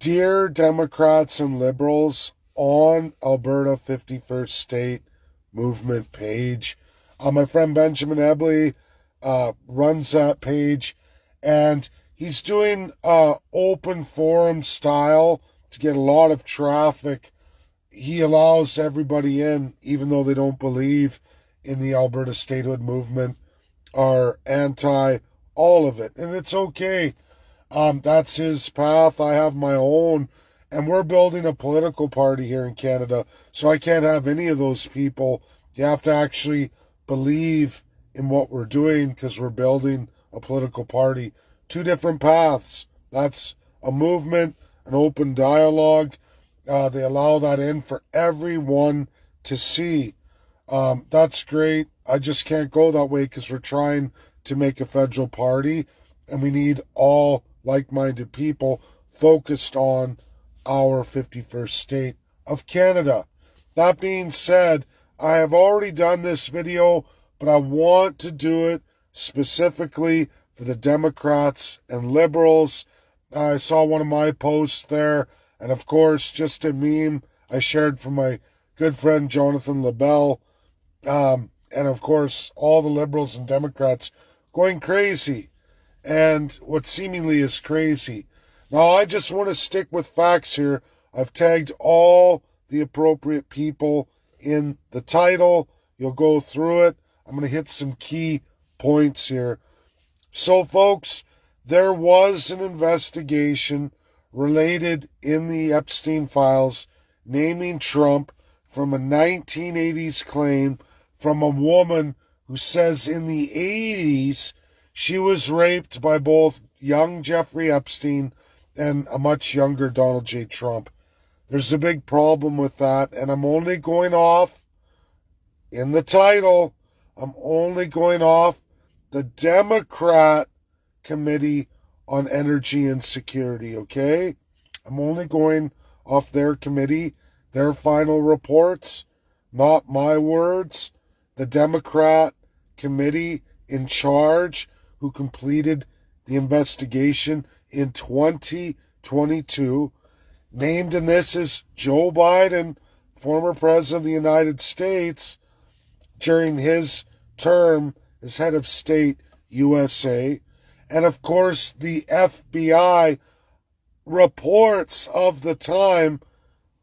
Dear Democrats and Liberals on Alberta 51st State Movement page, my friend Benjamin Ebley runs that page, and he's doing open forum style to get a lot of traffic. He allows everybody in, even though they don't believe in the Alberta statehood movement, are anti all of it, and it's okay. That's his path. I have my own, and we're building a political party here in Canada, so I can't have any of those people. You have to actually believe in what we're doing because we're building a political party. Two different paths. That's a movement, an open dialogue. They allow that in for everyone to see. That's great. I just can't go that way because we're trying to make a federal party, and we need all like-minded people focused on our 51st state of Canada. That being said, I have already done this video, but I want to do it specifically for the Democrats and Liberals. I saw one of my posts there, and of course, just a meme I shared from my good friend Jonathan LaBelle, and of course, all the Liberals and Democrats going crazy, and what seemingly is crazy. Now, I just want to stick with facts here. I've tagged all the appropriate people in the title. You'll go through it. I'm going to hit some key points here. So, folks, there was an investigation related in the Epstein files naming Trump from a 1980s claim from a woman who says in the 80s she was raped by both young Jeffrey Epstein and a much younger Donald J. Trump. There's a big problem with that, and I'm only going off, in the title, I'm only going off the Democrat Committee on Energy and Security, okay? I'm only going off their committee, their final reports, not my words. The Democrat Committee in charge who completed the investigation in 2022, named in this as Joe Biden, former president of the United States, during his term as head of state USA, and of course the FBI reports of the time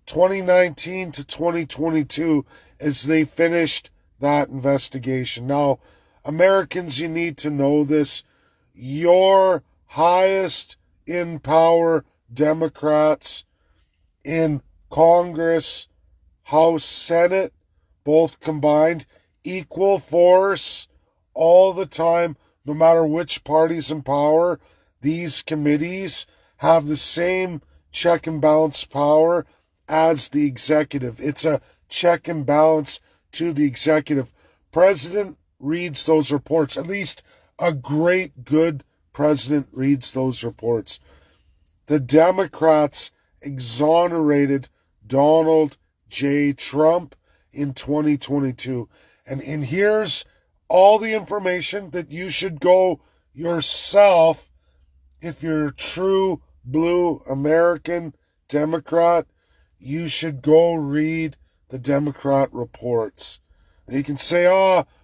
2019 to 2022 as they finished that investigation. Now, Americans, you need to know this. Your highest in power Democrats in Congress, House, Senate, both combined, equal force all the time, no matter which party's in power. These committees have the same check and balance power as the executive. It's a check and balance to the executive. President reads those reports. At least a great, good president reads those reports. The Democrats exonerated Donald J. Trump in 2022. And here's all the information that you should go yourself if you're a true blue American Democrat. You should go read the Democrat reports. And you can say,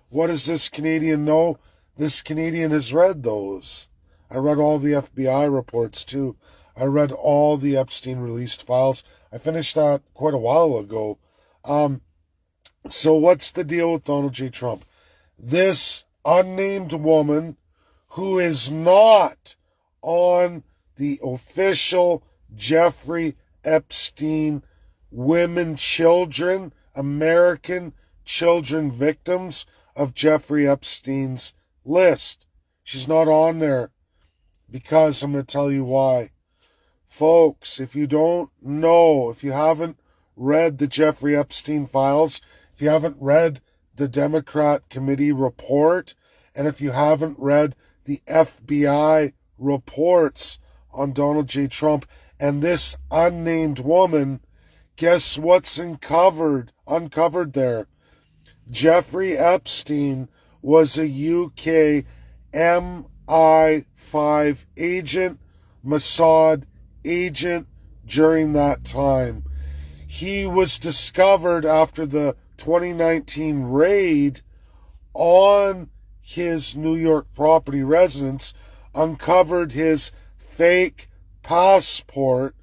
what does this Canadian know? This Canadian has read those. I read all the FBI reports too. I read all the Epstein released files. I finished that quite a while ago. So what's the deal with Donald J. Trump? This unnamed woman who is not on the official Jeffrey Epstein American children victims of Jeffrey Epstein's list. She's not on there because I'm going to tell you why. Folks, if you don't know, if you haven't read the Jeffrey Epstein files, if you haven't read the Democrat Committee report, and if you haven't read the FBI reports on Donald J. Trump and this unnamed woman, guess what's uncovered there? Jeffrey Epstein was a UK MI5 agent, Mossad agent, during that time. He was discovered after the 2019 raid on his New York property residence, uncovered his fake passport,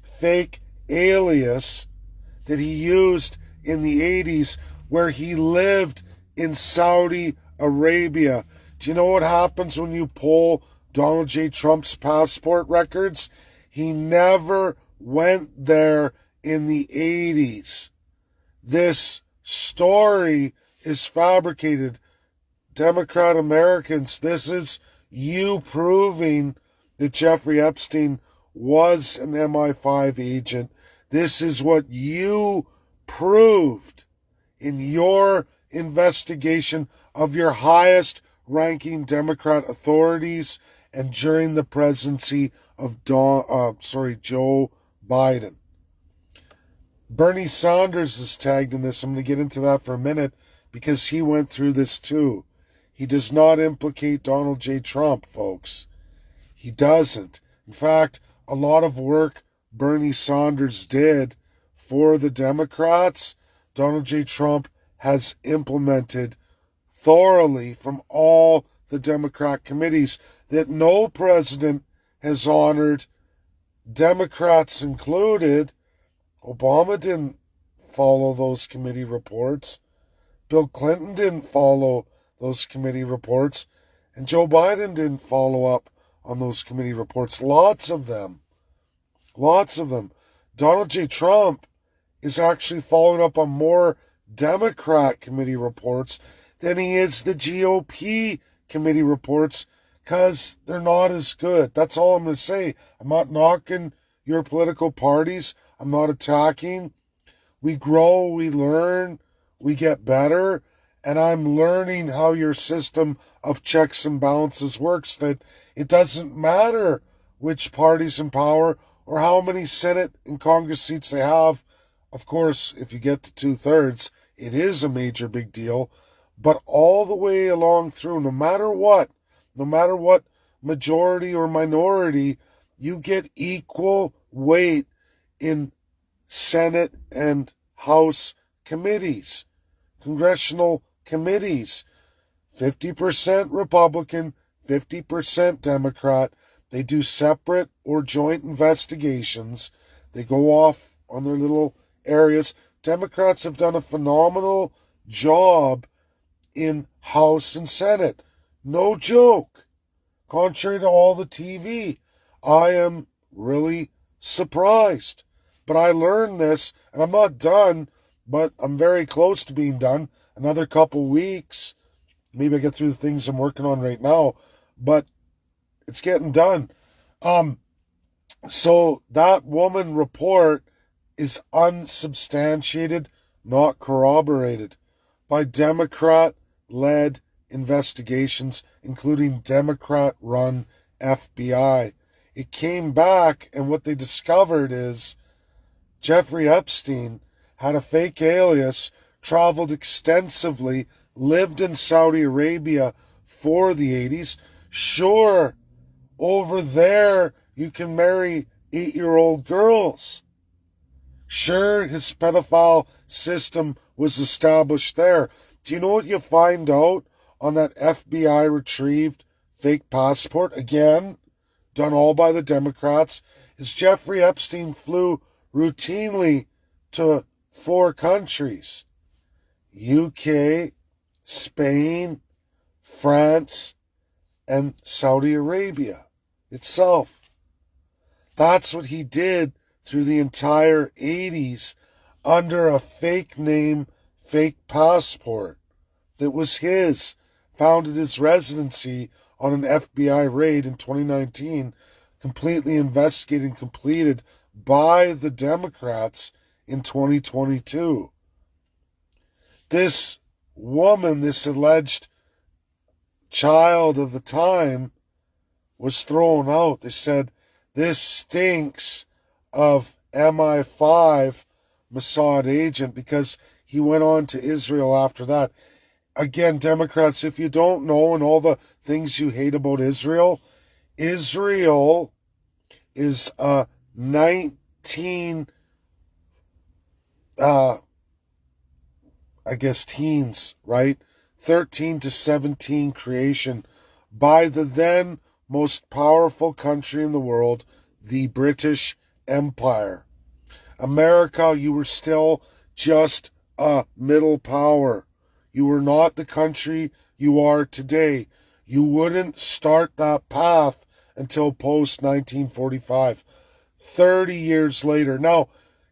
fake alias that he used in the 80s, where he lived in Saudi Arabia. Do you know what happens when you pull Donald J. Trump's passport records? He never went there in the 80s. This story is fabricated. Democrat Americans, this is you proving that Jeffrey Epstein was an MI5 agent. This is what you proved in your investigation of your highest ranking Democrat authorities and during the presidency of Joe Biden. Bernie Sanders is tagged in this. I'm going to get into that for a minute because he went through this too. He does not implicate Donald J. Trump, folks. He doesn't. In fact, a lot of work Bernie Sanders did for the Democrats, Donald J. Trump has implemented thoroughly from all the Democrat committees that no president has honored, Democrats included. Obama didn't follow those committee reports. Bill Clinton didn't follow those committee reports. And Joe Biden didn't follow up on those committee reports. Lots of them. Lots of them. Donald J. Trump is actually following up on more Democrat committee reports than he is the GOP committee reports, because they're not as good. That's all I'm going to say. I'm not knocking your political parties. I'm not attacking. We grow, we learn, we get better, and I'm learning how your system of checks and balances works, that it doesn't matter which party's in power or how many Senate and Congress seats they have. Of course, if you get to 2/3, it is a major big deal. But all the way along through, no matter what majority or minority, you get equal weight in Senate and House committees, congressional committees. 50% Republican, 50% Democrat. They do separate or joint investigations. They go off on their little areas. Democrats have done a phenomenal job in House and Senate. No joke. Contrary to all the TV, I am really surprised. But I learned this, and I'm not done, but I'm very close to being done. Another couple weeks. Maybe I get through the things I'm working on right now, but it's getting done. So that woman report is unsubstantiated, not corroborated by Democrat-led investigations, including Democrat-run FBI. It came back, and what they discovered is Jeffrey Epstein had a fake alias, traveled extensively, lived in Saudi Arabia for the 80s. Sure, over there you can marry 8-year-old girls. Sure, his pedophile system was established there. Do you know what you find out on that FBI retrieved fake passport? Again, done all by the Democrats. Is Jeffrey Epstein flew routinely to 4 countries: UK, Spain, France, and Saudi Arabia itself. That's what he did through the entire 80s under a fake name, fake passport that was his, found at his residency on an FBI raid in 2019, completely investigated and completed by the Democrats in 2022. This woman, this alleged child of the time, was thrown out. They said, this stinks of MI5 Mossad agent, because he went on to Israel after that. Again, Democrats, if you don't know and all the things you hate about Israel, Israel is a teen, teens, right? 13 to 17 creation by the then most powerful country in the world, the British Empire. America, you were still just a middle power. You were not the country you are today. You wouldn't start that path until post 1945, 30 years later. Now,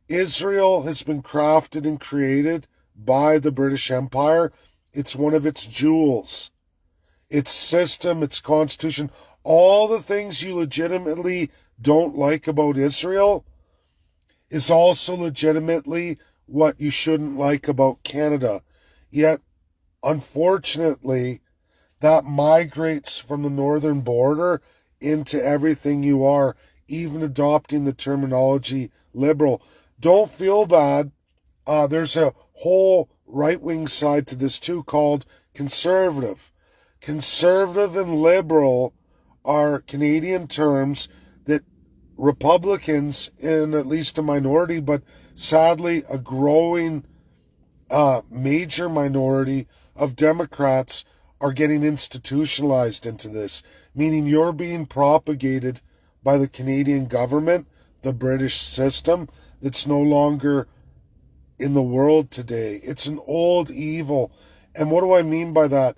Israel has been crafted and created by the British Empire. It's one of its jewels. Its system, its constitution, all the things you legitimately don't like about Israel is also legitimately what you shouldn't like about Canada. Yet, unfortunately, that migrates from the northern border into everything you are, even adopting the terminology liberal. Don't feel bad. There's a whole right-wing side to this too called conservative. Conservative and liberal are Canadian terms that Republicans, in at least a minority, but sadly a growing major minority of Democrats are getting institutionalized into this, meaning you're being propagated by the Canadian government, the British system, that's no longer in the world today. It's an old evil. And what do I mean by that?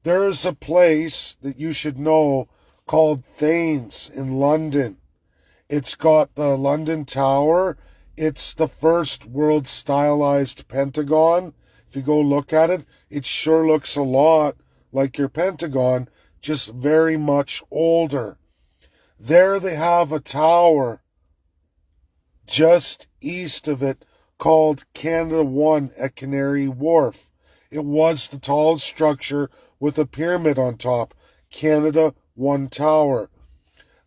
There is a place that you should know called Thames in London. It's got the London Tower. It's the first world stylized Pentagon. If you go look at it, it sure looks a lot like your Pentagon, just very much older. There they have a tower just east of it called Canada One at Canary Wharf. It was the tallest structure with a pyramid on top, Canada One Tower.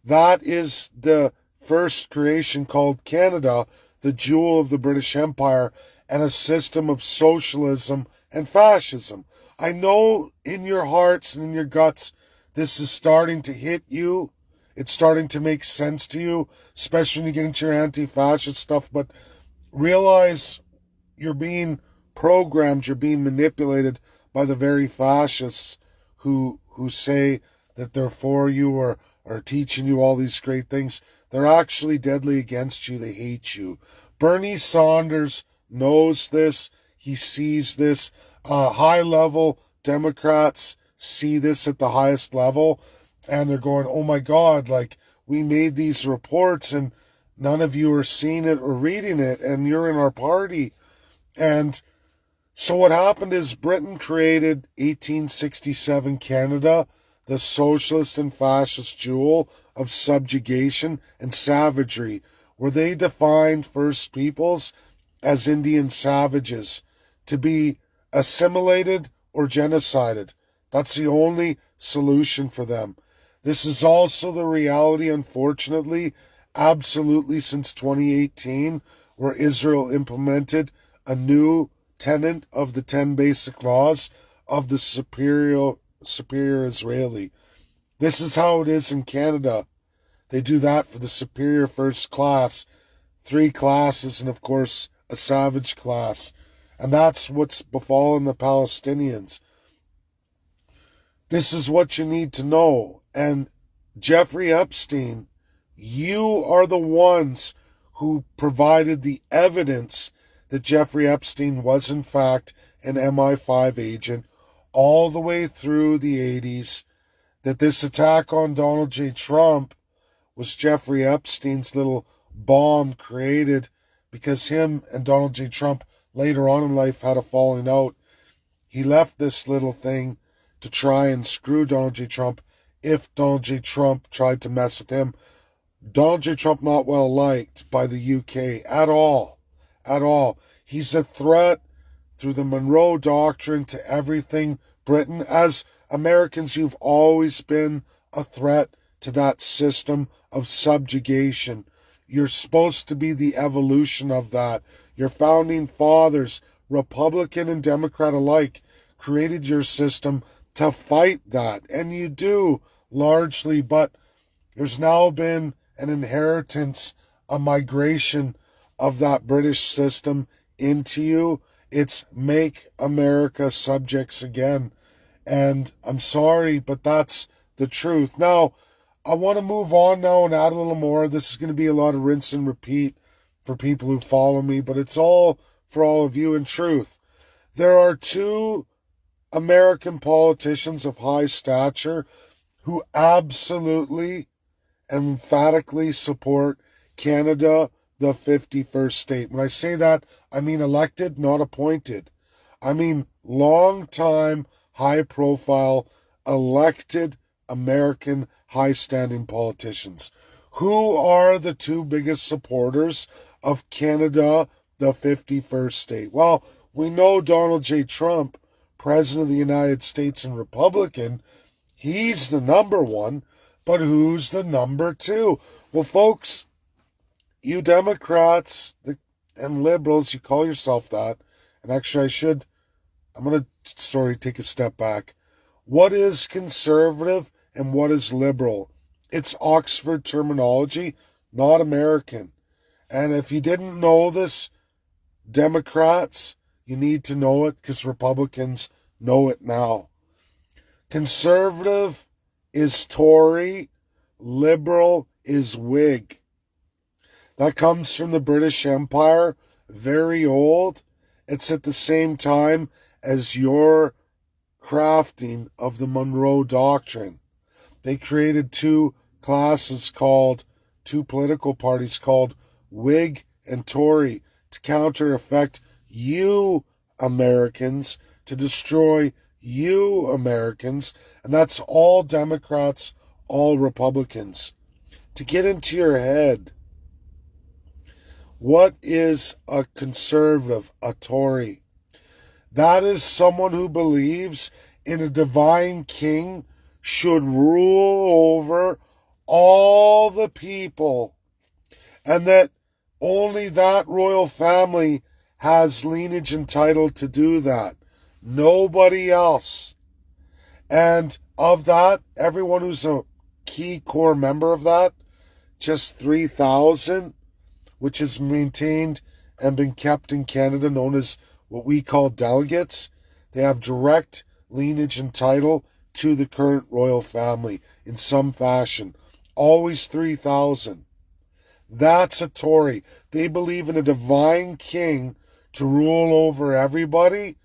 That is the first creation called Canada, the jewel of the British Empire, and a system of socialism and fascism. I know in your hearts and in your guts, this is starting to hit you. It's starting to make sense to you, especially when you get into your anti-fascist stuff, but realize you're being programmed, you're being manipulated by the very fascists who say that they're for you or are teaching you all these great things. They're actually deadly against you. They hate you. Bernie Sanders knows this. He sees this. High-level Democrats see this at the highest level, and they're going, oh my God, like, we made these reports and none of you are seeing it or reading it, and you're in our party. And so what happened is Britain created 1867 Canada, the socialist and fascist jewel of subjugation and savagery, where they defined First Peoples as Indian savages to be assimilated or genocided. That's the only solution for them. This is also the reality, unfortunately, absolutely since 2018, where Israel implemented a new tenet of the 10 basic laws of the superior Israeli. This is how it is in Canada. They do that for the superior first class, 3 classes, and of course a savage class. And that's what's befallen the Palestinians. This is what you need to know. And Jeffrey Epstein, you are the ones who provided the evidence that Jeffrey Epstein was in fact an MI5 agent all the way through the 80s, that this attack on Donald J. Trump was Jeffrey Epstein's little bomb created because him and Donald J. Trump later on in life had a falling out. He left this little thing to try and screw Donald J. Trump if Donald J. Trump tried to mess with him. Donald J. Trump not well liked by the UK at all. At all. He's a threat through the Monroe Doctrine to everything Britain. As Americans, you've always been a threat to that system of subjugation. You're supposed to be the evolution of that. Your founding fathers, Republican and Democrat alike, created your system to fight that. And you do, largely, but there's now been an inheritance a migration of that British system into you. It's make America subjects again. And I'm sorry, but that's the truth. Now, I want to move on now and add a little more. This is going to be a lot of rinse and repeat for people who follow me, but it's all for all of you in truth. There are two American politicians of high stature who absolutely and emphatically support Canada, the 51st state. When I say that, I mean elected, not appointed. I mean long-time, high-profile, elected American high-standing politicians. Who are the two biggest supporters of Canada, the 51st state? Well, we know Donald J. Trump, President of the United States and Republican, he's the number one, but who's the number two? Well, folks, you Democrats and liberals, you call yourself that, and actually I'm going to take a step back. What is conservative and what is liberal? It's Oxford terminology, not American. And if you didn't know this, Democrats, you need to know it because Republicans know it now. Conservative is Tory, liberal is Whig. That comes from the British Empire, very old. It's at the same time as your crafting of the Monroe Doctrine. They created two political parties called Whig and Tory to counter-effect you Americans, to destroy you Americans, and that's all Democrats, all Republicans. To get into your head, what is a conservative, a Tory? That is someone who believes in a divine king should rule over all the people, and that only that royal family has lineage and title to do that. Nobody else. And of that, everyone who's a key core member of that, just 3,000, which is maintained and been kept in Canada, known as what we call delegates. They have direct lineage and title to the current royal family in some fashion. Always 3,000. That's a Tory. They believe in a divine king to rule over everybody,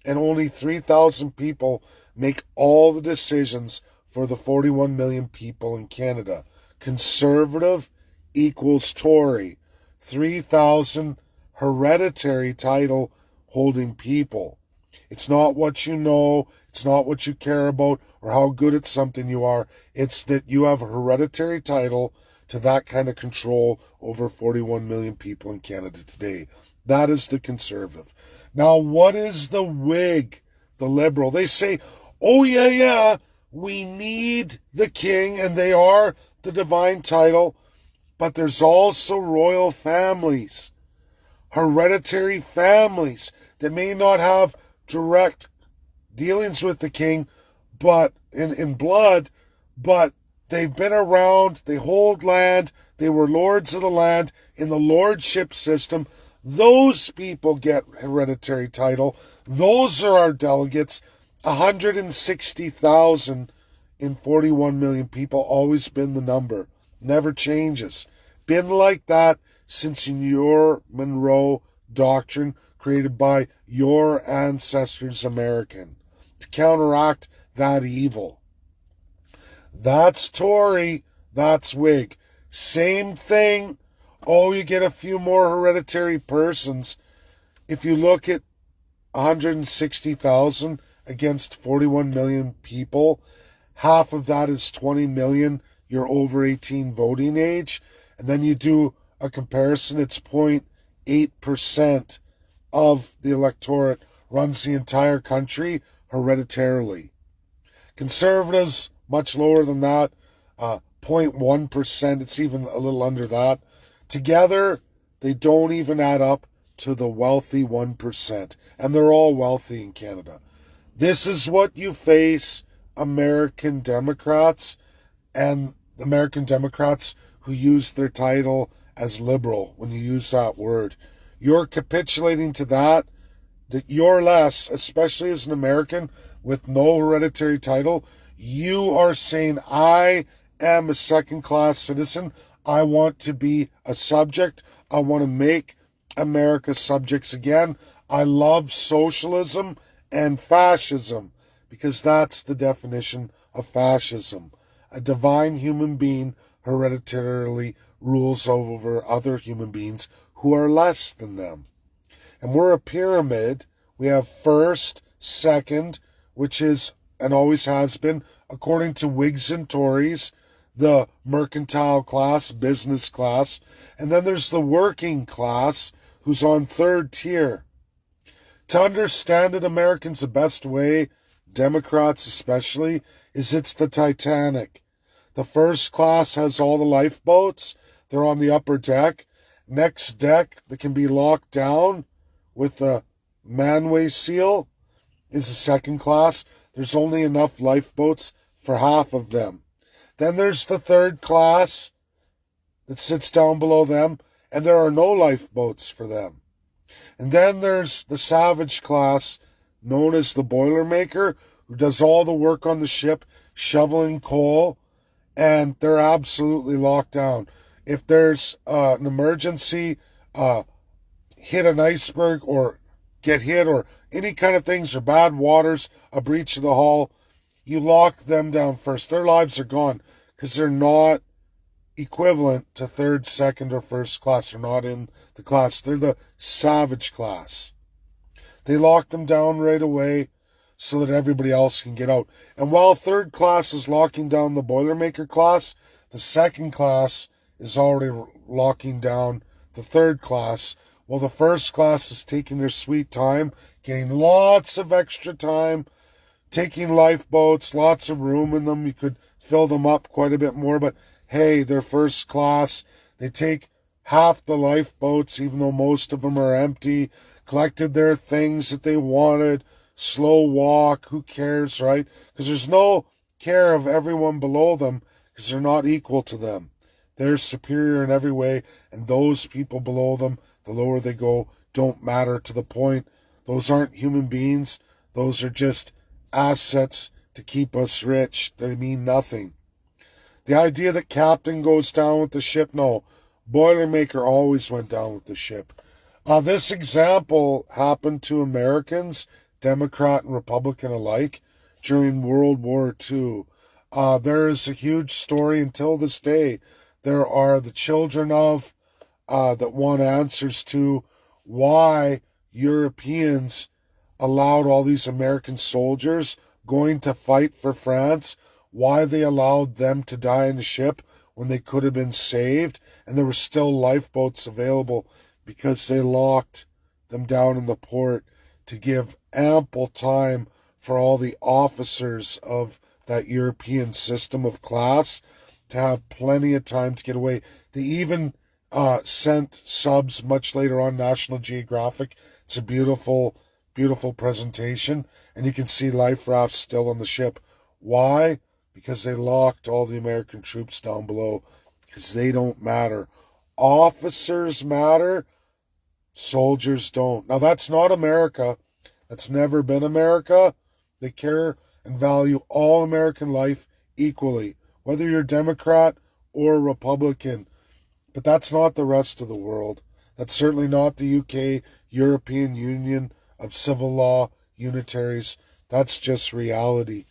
and only 3,000 people make all the decisions for the 41 million people in Canada. Conservative equals Tory. 3,000 hereditary title holding people. It's not what you know, it's not what you care about, or how good at something you are. It's that you have a hereditary title to that kind of control over 41 million people in Canada today. That is the conservative. Now, what is the Whig, the liberal? They say, oh yeah, we need the king, and they are the divine title, but there's also royal families, hereditary families that may not have direct dealings with the king, but in blood, but they've been around, they hold land, they were lords of the land in the lordship system. Those people get hereditary title. Those are our delegates. 160,000 in 41 million people, always been the number. Never changes. Been like that since your Monroe Doctrine, created by your ancestors, American, to counteract that evil. That's Tory, that's Whig. Same thing. Oh, you get a few more hereditary persons. If you look at 160,000 against 41 million people, half of that is 20 million, you're over 18 voting age. And then you do a comparison, it's 0.8% of the electorate runs the entire country hereditarily. Conservatives, much lower than that, 0.1%, it's even a little under that. Together, they don't even add up to the wealthy 1%. And they're all wealthy in Canada. This is what you face, American Democrats, and American Democrats who use their title as liberal when you use that word. You're capitulating to that you're less, especially as an American with no hereditary title. You are saying, I am a second-class citizen. I want to be a subject. I want to make America subjects again. I love socialism and fascism because that's the definition of fascism. A divine human being hereditarily rules over other human beings who are less than them. And we're a pyramid. We have first, second, which is, and always has been, according to Whigs and Tories, the mercantile class, business class. And then there's the working class, who's on third tier. To understand it, Americans, the best way, Democrats especially, is it's the Titanic. The first class has all the lifeboats. They're on the upper deck. Next deck that can be locked down with the manway seal is the second class. There's only enough lifeboats for half of them. Then there's the third class that sits down below them, and there are no lifeboats for them. And then there's the savage class, known as the Boilermaker, who does all the work on the ship, shoveling coal, and they're absolutely locked down. If there's an emergency, hit an iceberg or get hit or any kind of things or bad waters, a breach of the hull, you lock them down first. Their lives are gone because they're not equivalent to third, second, or first class. They're not in the class. They're the savage class. They lock them down right away so that everybody else can get out. And while third class is locking down the Boilermaker class, the second class is already locking down the third class. Well, the first class is taking their sweet time, getting lots of extra time, taking lifeboats, lots of room in them. You could fill them up quite a bit more, but hey, they're first class. They take half the lifeboats, even though most of them are empty, collected their things that they wanted, slow walk, who cares, right? Because there's no care of everyone below them because they're not equal to them. They're superior in every way, and those people below them, the lower they go, don't matter to the point. Those aren't human beings. Those are just assets to keep us rich. They mean nothing. The idea that captain goes down with the ship, no. Boilermaker always went down with the ship. This example happened to Americans, Democrat and Republican alike, during World War II. There is a huge story until this day. There are the children of that want answers to why Europeans allowed all these American soldiers going to fight for France, why they allowed them to die in the ship when they could have been saved, and there were still lifeboats available because they locked them down in the port to give ample time for all the officers of that European system of class to have plenty of time to get away. They even sent subs much later on, National Geographic. It's a beautiful, beautiful presentation, and you can see life rafts still on the ship. Why? Because they locked all the American troops down below, because they don't matter. Officers matter, soldiers don't. Now, that's not America. That's never been America. They care and value all American life equally, whether you're Democrat or Republican. But that's not the rest of the world. That's certainly not the UK, European Union of civil law unitaries. That's just reality.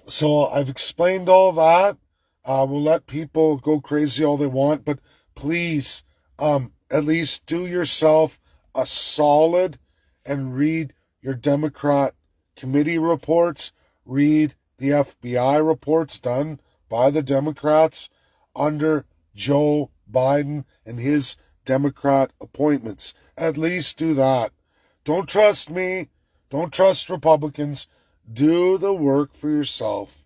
So I've explained all that. We'll let people go crazy all they want, but please, at least do yourself a solid and read your Democrat committee reports, read the FBI reports done by the Democrats under Joe Biden and his Democrat appointments. At least do that. Don't trust me. Don't trust Republicans. Do the work for yourself.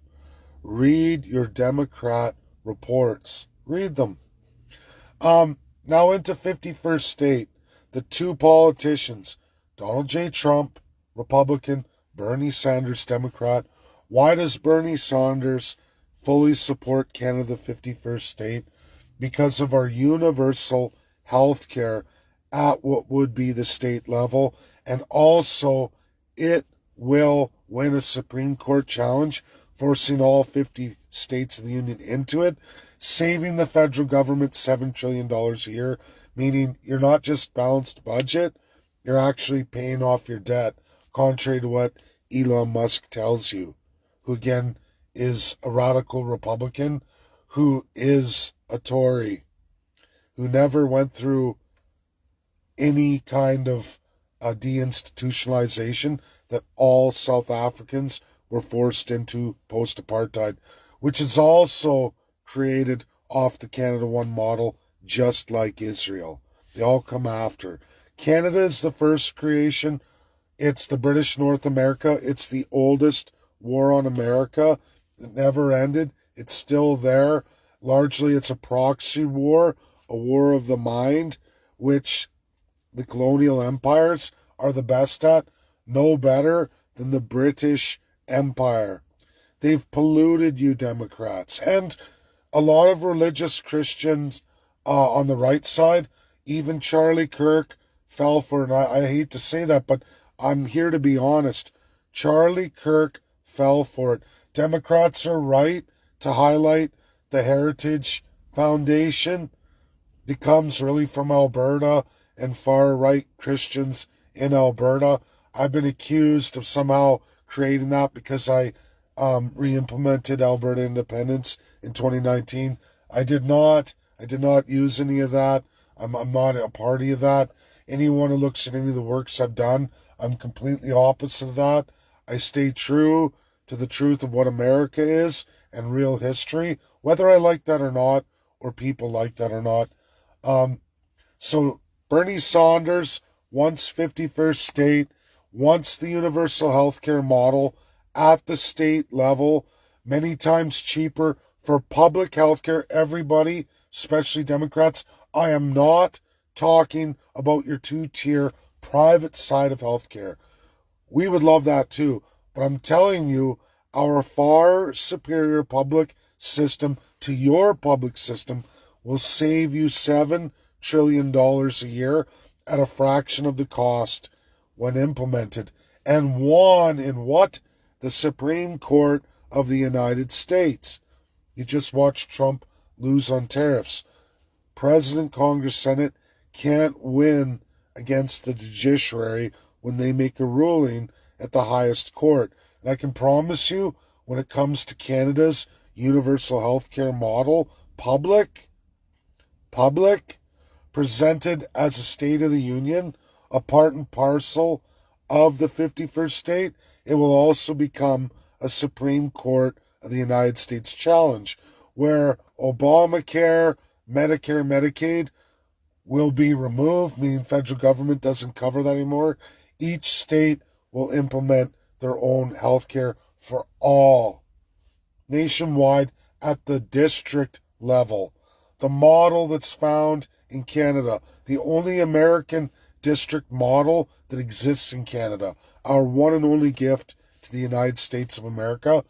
Read your Democrat reports. Read them. Now into 51st State. The two politicians, Donald J. Trump, Republican, Bernie Sanders, Democrat. Why does Bernie Sanders fully support Canada 51st State? because of our universal health care at what would be the state level. And also, it will win a Supreme Court challenge, forcing all 50 states of the Union into it, saving the federal government $7 trillion a year, meaning you're not just balanced budget, you're actually paying off your debt, contrary to what Elon Musk tells you, who again is a radical Republican, who is a Tory, who never went through any kind of deinstitutionalization that all South Africans were forced into post-apartheid, which is also created off the Canada One model, just like Israel. They all come after. Canada is the first creation. It's the British North America. It's the oldest war on America. It never ended. It's still there. Largely, it's a proxy war, a war of the mind, which the colonial empires are the best at, no better than the British Empire. They've polluted you Democrats. And a lot of religious Christians on the right side, even Charlie Kirk fell for it. I hate to say that, but I'm here to be honest. Charlie Kirk fell for it. Democrats are right to highlight the Heritage Foundation. It comes really from Alberta and far-right Christians in Alberta. I've been accused of somehow creating that because I re-implemented Alberta independence in 2019. I did not use any of that. I'm not a party of that. Anyone who looks at any of the works I've done, I'm completely opposite of that. I stay true to the truth of what America is and real history, whether I like that or not, or people like that or not. So Bernie Sanders wants 51st state, wants the universal healthcare model at the state level, many times cheaper for public healthcare, everybody, especially Democrats. I am not talking about your two-tier private side of healthcare. We would love that too, but I'm telling you, our far superior public system to your public system will save you $7 trillion a year at a fraction of the cost when implemented, and won in what? The Supreme Court of the United States. You just watched Trump lose on tariffs. President, Congress, Senate can't win against the judiciary when they make a ruling at the highest court. And I can promise you, when it comes to Canada's universal healthcare model, public, presented as a State of the Union, a part and parcel of the 51st state, it will also become a Supreme Court of the United States challenge, where Obamacare, Medicare, Medicaid will be removed, meaning federal government doesn't cover that anymore. Each state will implement their own healthcare for all, nationwide at the district level. The model that's found in Canada, the only American district model that exists in Canada, our one and only gift to the United States of America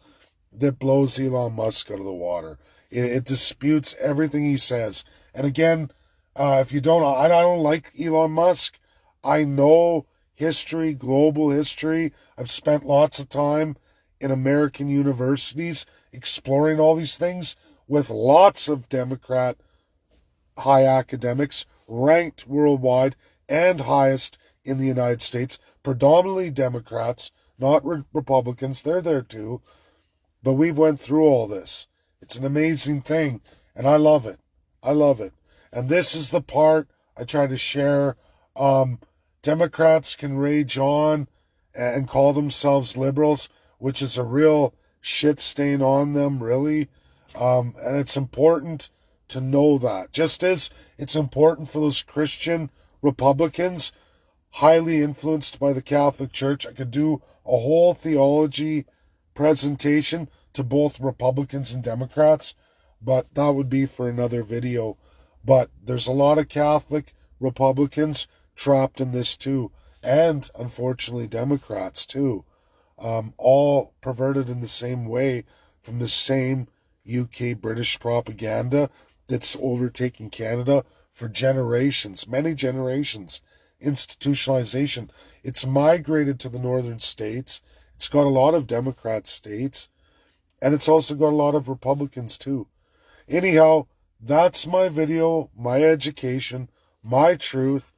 that blows Elon Musk out of the water. It disputes everything he says. And again, if you don't, I don't like Elon Musk. I know history, global history. I've spent lots of time in American universities exploring all these things with lots of Democrat high academics ranked worldwide and highest in the United States, predominantly Democrats, not Republicans. They're there too. But we've went through all this. It's an amazing thing, and I love it. I love it. And this is the part I try to share. Democrats can rage on and call themselves liberals, which is a real shit stain on them, really. And it's important to know that. Just as it's important for those Christian Republicans, highly influenced by the Catholic Church. I could do a whole theology presentation to both Republicans and Democrats, but that would be for another video. But there's a lot of Catholic Republicans trapped in this too, and unfortunately Democrats too, all perverted in the same way from the same UK British propaganda that's overtaking Canada for generations, many generations. Institutionalization. It's migrated to the northern states. It's got a lot of Democrat states, and it's also got a lot of Republicans too. Anyhow, that's my video, my education, my truth,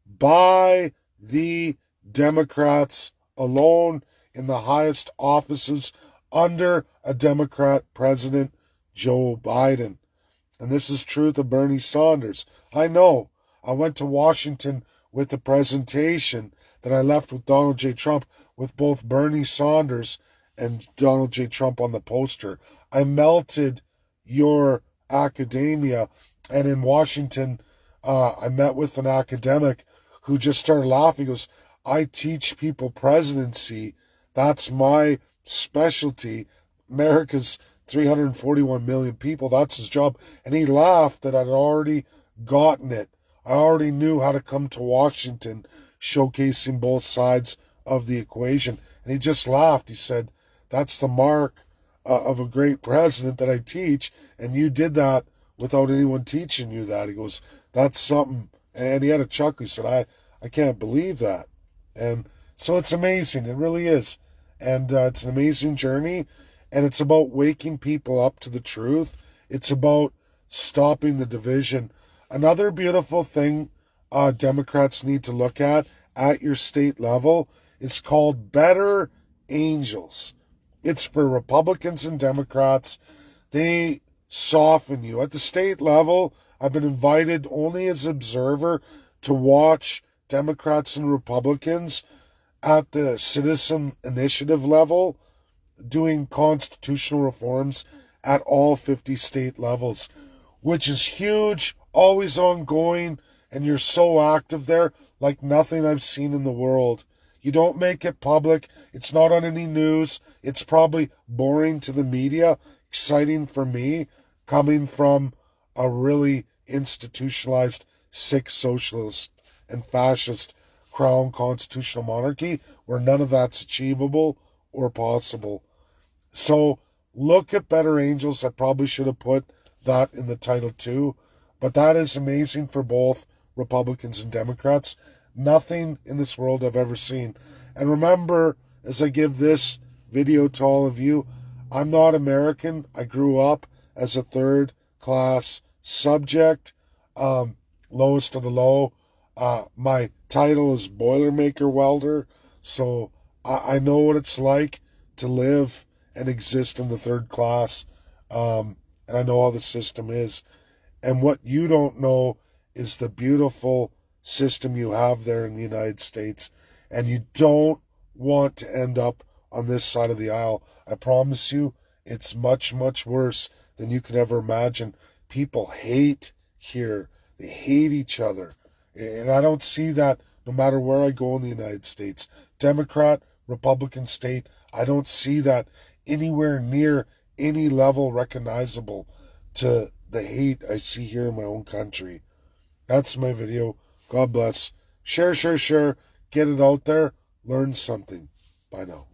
by the Democrats alone in the highest offices under a Democrat president, Joe Biden. And this is truth of Bernie Sanders. I know. I went to Washington with the presentation that I left with Donald J. Trump with both Bernie Sanders and Donald J. Trump on the poster. I melted your academia. And in Washington, I met with an academic who just started laughing. He goes, I teach people presidency. That's my specialty. America's 341 million people. That's his job. And he laughed that I'd already gotten it. I already knew how to come to Washington, showcasing both sides of the equation. And he just laughed. He said, that's the mark of a great president that I teach. And you did that without anyone teaching you that. He goes, that's something. And he had a chuckle. He said, I can't believe that. And so it's amazing. It really is. And it's an amazing journey. And it's about waking people up to the truth. It's about stopping the division. Another beautiful thing Democrats need to look at your state level is called Better Angels. It's for Republicans and Democrats. They soften you. At the state level, I've been invited only as observer to watch Democrats and Republicans at the citizen initiative level doing constitutional reforms at all 50 state levels, which is huge, always ongoing, and you're so active there like nothing I've seen in the world. You don't make it public. It's not on any news. It's probably boring to the media, exciting for me, coming from a really institutionalized, sick socialist and fascist crown constitutional monarchy where none of that's achievable or possible. So look at Better Angels. I probably should have put that in the title too, but that is amazing for both Republicans and Democrats. Nothing in this world I've ever seen. And remember, as I give this video to all of you, I'm not American. I grew up as a third-class subject, lowest of the low. My title is Boilermaker Welder, so I know what it's like to live and exist in the third class, and I know how the system is. And what you don't know is the beautiful system you have there in the United States, and you don't want to end up on this side of the aisle. I promise you, it's much, much worse than you could ever imagine. People hate here. They hate each other. And I don't see that no matter where I go in the United States. Democrat, Republican state, I don't see that anywhere near any level recognizable to the hate I see here in my own country. That's my video. God bless. Share. Get it out there. Learn something. Bye now.